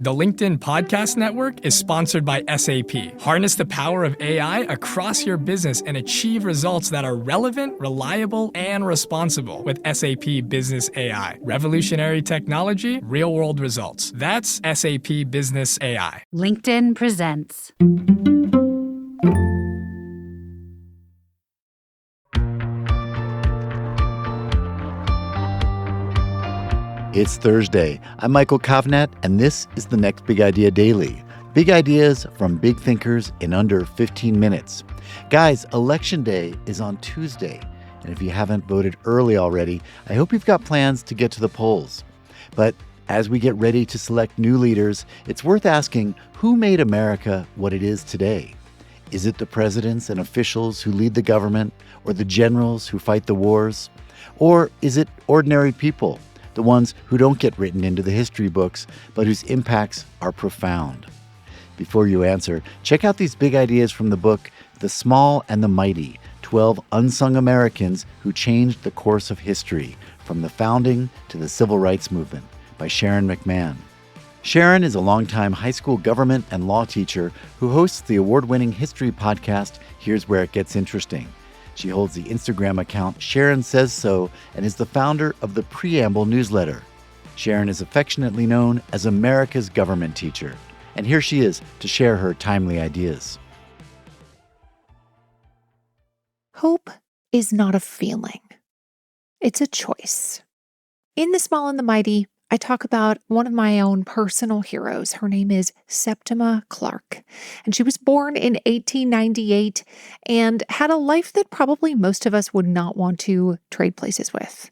The LinkedIn Podcast Network is sponsored by SAP. Harness the power of AI across your business and achieve results that are relevant, reliable, and responsible with SAP Business AI. Revolutionary technology, real-world results. That's SAP Business AI. LinkedIn presents. It's Thursday. I'm Michael Kovnat, and this is the Next Big Idea Daily. Big ideas from big thinkers in under 15 minutes. Guys, Election Day is on Tuesday, and if you haven't voted early already, I hope you've got plans to get to the polls. But as we get ready to select new leaders, it's worth asking, who made America what it is today? Is it the presidents and officials who lead the government, or the generals who fight the wars? Or is it ordinary people? The ones who don't get written into the history books, but whose impacts are profound. Before you answer, check out these big ideas from the book, The Small and the Mighty, 12 Unsung Americans Who Changed the Course of History, from the founding to the Civil Rights Movement, by Sharon McMahon. Sharon is a longtime high school government and law teacher who hosts the award-winning history podcast, Here's Where It Gets Interesting. She holds the Instagram account Sharon Says So and is the founder of the Preamble newsletter. Sharon is affectionately known as America's government teacher. And here she is to share her timely ideas. Hope is not a feeling. It's a choice. In The Small and the Mighty, I talk about one of my own personal heroes. Her name is Septima Clark, and she was born in 1898 and had a life that probably most of us would not want to trade places with.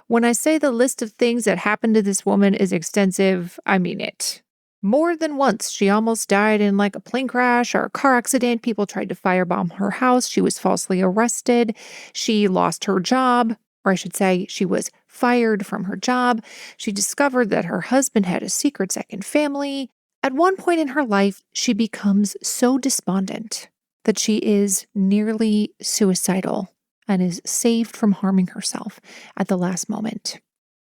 When I say the list of things that happened to this woman is extensive, I mean it. More than once, she almost died in like a plane crash or a car accident. People tried to firebomb her house. She was falsely arrested. She lost her job, or I should say, she was fired from her job. She discovered that her husband had a secret second family. At one point in her life, she becomes so despondent that she is nearly suicidal and is saved from harming herself at the last moment.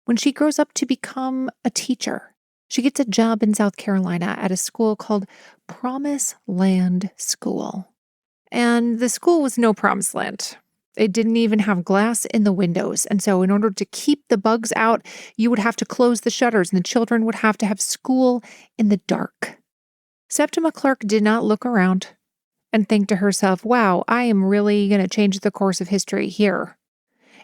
When she grows up to become a teacher, she gets a job in South Carolina at a school called Promise Land School. And the school was no promised land. It didn't even have glass in the windows. And so in order to keep the bugs out, you would have to close the shutters and the children would have to have school in the dark. Septima Clark did not look around and think to herself, wow, I am really going to change the course of history here.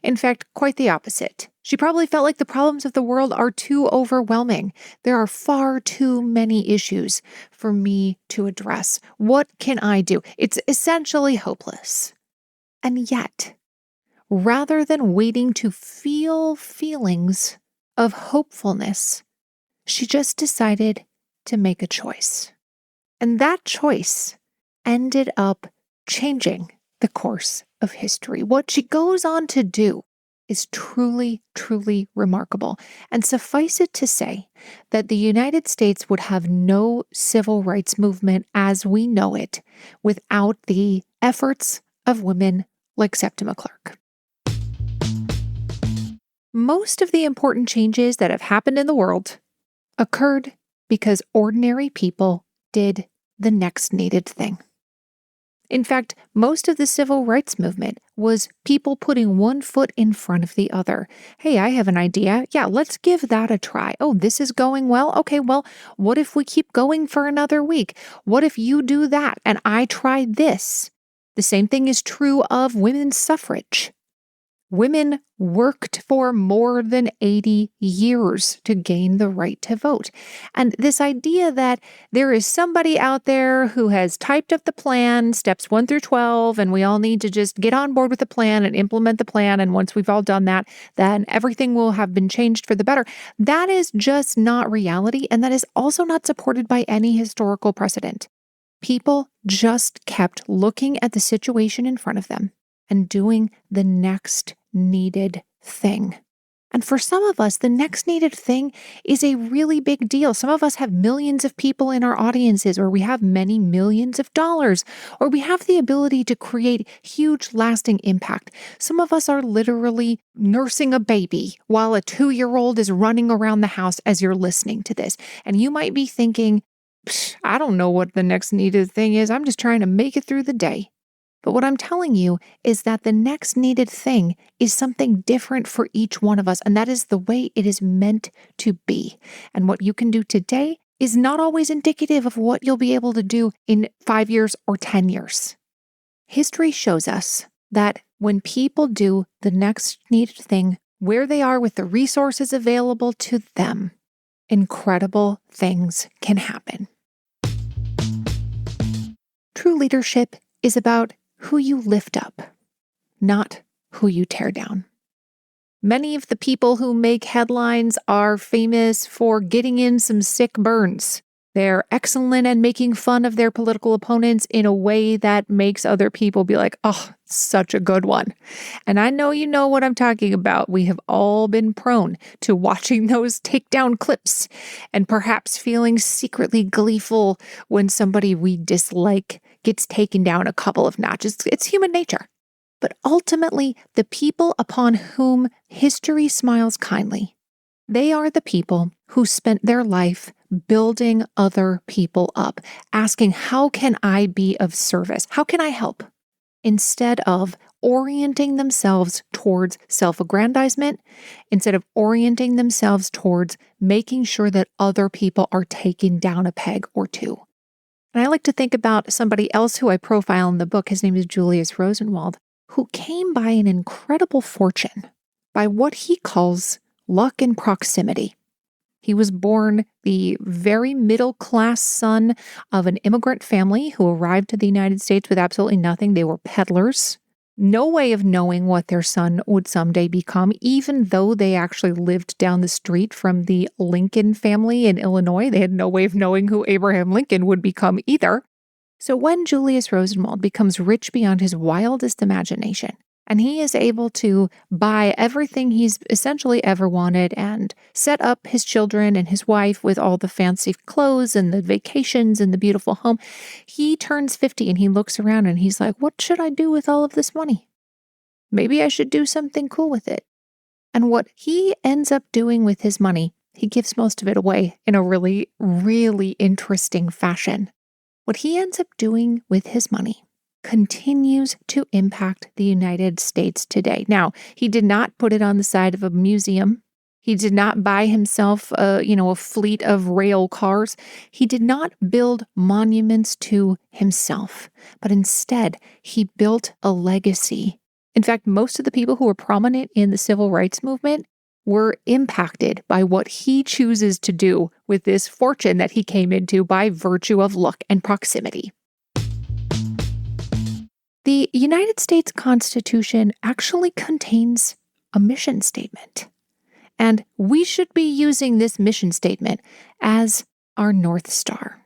In fact, quite the opposite. She probably felt like the problems of the world are too overwhelming. There are far too many issues for me to address. What can I do? It's essentially hopeless. And yet, rather than waiting to feel feelings of hopefulness, she just decided to make a choice. And that choice ended up changing the course of history. What she goes on to do is truly, truly remarkable. And suffice it to say that the United States would have no civil rights movement as we know it without the efforts of women like Septima Clark. Most of the important changes that have happened in the world occurred because ordinary people did the next needed thing. In fact, most of the civil rights movement was people putting one foot in front of the other. Hey, I have an idea. Yeah, let's give that a try. Oh, this is going well. Okay, well, what if we keep going for another week? What if you do that and I try this? The same thing is true of women's suffrage. Women worked for more than 80 years to gain the right to vote. And this idea that there is somebody out there who has typed up the plan, steps 1 through 12, and we all need to just get on board with the plan and implement the plan. And once we've all done that, then everything will have been changed for the better. That is just not reality. And that is also not supported by any historical precedent. People just kept looking at the situation in front of them and doing the next needed thing. And for some of us, the next needed thing is a really big deal. Some of us have millions of people in our audiences, or we have many millions of dollars, or we have the ability to create huge lasting impact. Some of us are literally nursing a baby while a 2-year-old is running around the house as you're listening to this. And you might be thinking, I don't know what the next needed thing is. I'm just trying to make it through the day. But what I'm telling you is that the next needed thing is something different for each one of us, and that is the way it is meant to be. And what you can do today is not always indicative of what you'll be able to do in 5 years or 10 years. History shows us that when people do the next needed thing where they are with the resources available to them, incredible things can happen. True leadership is about who you lift up, not who you tear down. Many of the people who make headlines are famous for getting in some sick burns. They're excellent at making fun of their political opponents in a way that makes other people be like, oh, such a good one. And I know you know what I'm talking about. We have all been prone to watching those takedown clips and perhaps feeling secretly gleeful when somebody we dislike gets taken down a couple of notches. It's human nature. But ultimately, the people upon whom history smiles kindly, they are the people who spent their life building other people up, asking, how can I be of service? How can I help? Instead of orienting themselves towards self-aggrandizement, instead of orienting themselves towards making sure that other people are taken down a peg or two. And I like to think about somebody else who I profile in the book. His name is Julius Rosenwald, who came by an incredible fortune by what he calls luck and proximity. He was born the very middle-class son of an immigrant family who arrived to the United States with absolutely nothing. They were peddlers. No way of knowing what their son would someday become, even though they actually lived down the street from the Lincoln family in Illinois. They had no way of knowing who Abraham Lincoln would become either. So when Julius Rosenwald becomes rich beyond his wildest imagination, and he is able to buy everything he's essentially ever wanted and set up his children and his wife with all the fancy clothes and the vacations and the beautiful home, he turns 50 and he looks around and he's like, what should I do with all of this money? Maybe I should do something cool with it. And what he ends up doing with his money, he gives most of it away in a really, really interesting fashion. What he ends up doing with his money continues to impact the United States today. Now, he did not put it on the side of a museum. He did not buy himself a fleet of rail cars. He did not build monuments to himself, but instead he built a legacy. In fact, most of the people who were prominent in the civil rights movement were impacted by what he chooses to do with this fortune that he came into by virtue of luck and proximity. The United States Constitution actually contains a mission statement, and we should be using this mission statement as our North Star.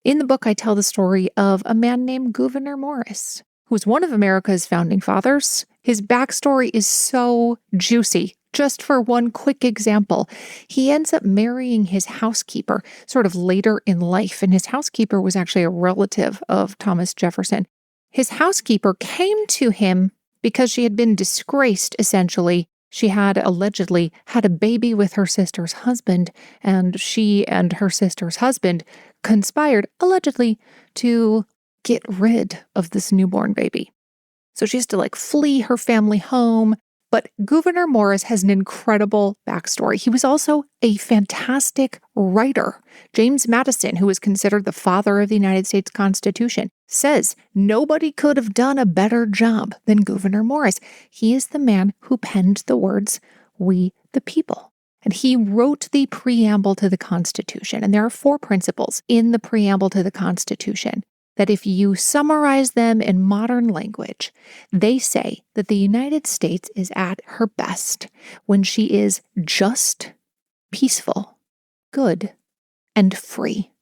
In the book, I tell the story of a man named Gouverneur Morris, who was one of America's founding fathers. His backstory is so juicy. Just for one quick example, he ends up marrying his housekeeper sort of later in life, and his housekeeper was actually a relative of Thomas Jefferson. His housekeeper came to him because she had been disgraced, essentially. She had allegedly had a baby with her sister's husband, and she and her sister's husband conspired, allegedly, to get rid of this newborn baby. So she has to flee her family home. But Gouverneur Morris has an incredible backstory. He was also a fantastic writer. James Madison, who is considered the father of the United States Constitution, says nobody could have done a better job than Gouverneur Morris. He is the man who penned the words, "We the people." And he wrote the preamble to the Constitution. And there are 4 principles in the preamble to the Constitution that if you summarize them in modern language, they say that the United States is at her best when she is just, peaceful, good, and free.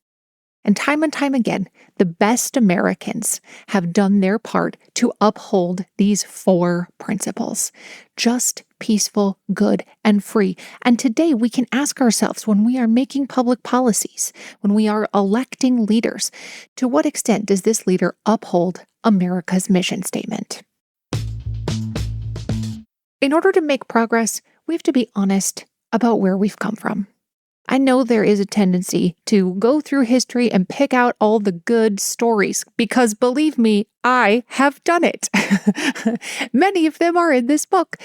And time again, the best Americans have done their part to uphold these 4 principles: just, peaceful, good, and free. And today we can ask ourselves, when we are making public policies, when we are electing leaders, to what extent does this leader uphold America's mission statement? In order to make progress, we have to be honest about where we've come from. I know there is a tendency to go through history and pick out all the good stories because, believe me, I have done it. Many of them are in this book.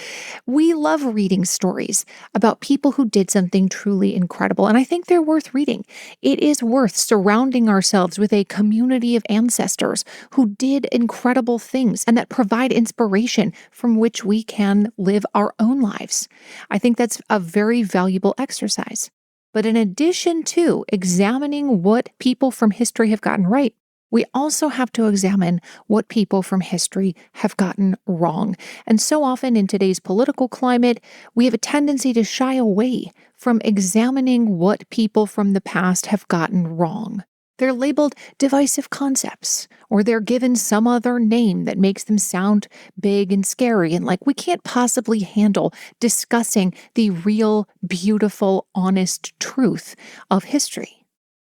We love reading stories about people who did something truly incredible, and I think they're worth reading. It is worth surrounding ourselves with a community of ancestors who did incredible things and that provide inspiration from which we can live our own lives. I think that's a very valuable exercise. But in addition to examining what people from history have gotten right, we also have to examine what people from history have gotten wrong. And so often in today's political climate, we have a tendency to shy away from examining what people from the past have gotten wrong. They're labeled divisive concepts, or they're given some other name that makes them sound big and scary, and like we can't possibly handle discussing the real, beautiful, honest truth of history.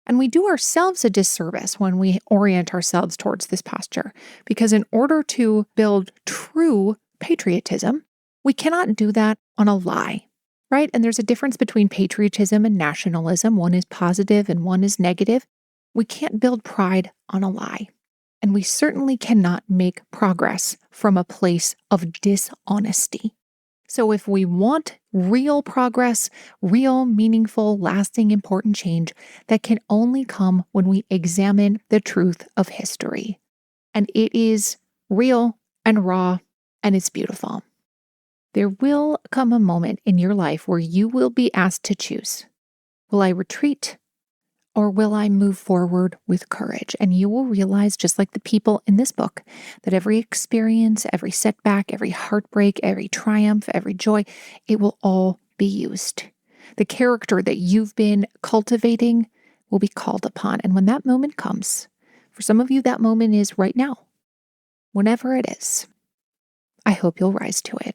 And we do ourselves a disservice when we orient ourselves towards this posture, because in order to build true patriotism, we cannot do that on a lie, right? And there's a difference between patriotism and nationalism. One is positive and one is negative. We can't build pride on a lie, and we certainly cannot make progress from a place of dishonesty. So if we want real progress, real, meaningful, lasting, important change, that can only come when we examine the truth of history. And it is real and raw, and it's beautiful. There will come a moment in your life where you will be asked to choose. Will I retreat? Or will I move forward with courage? And you will realize, just like the people in this book, that every experience, every setback, every heartbreak, every triumph, every joy, it will all be used. The character that you've been cultivating will be called upon. And when that moment comes, for some of you, that moment is right now. Whenever it is, I hope you'll rise to it.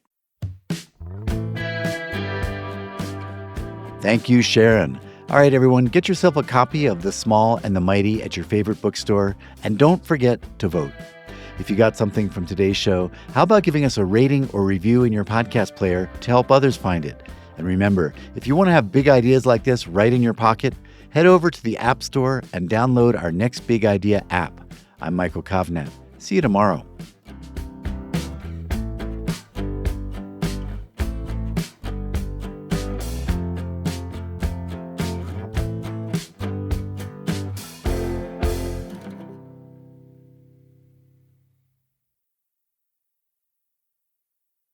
Thank you, Sharon. All right, everyone, get yourself a copy of The Small and the Mighty at your favorite bookstore, and don't forget to vote. If you got something from today's show, how about giving us a rating or review in your podcast player to help others find it? And remember, if you want to have big ideas like this right in your pocket, head over to the App Store and download our Next Big Idea app. I'm Michael Kovnat. See you tomorrow.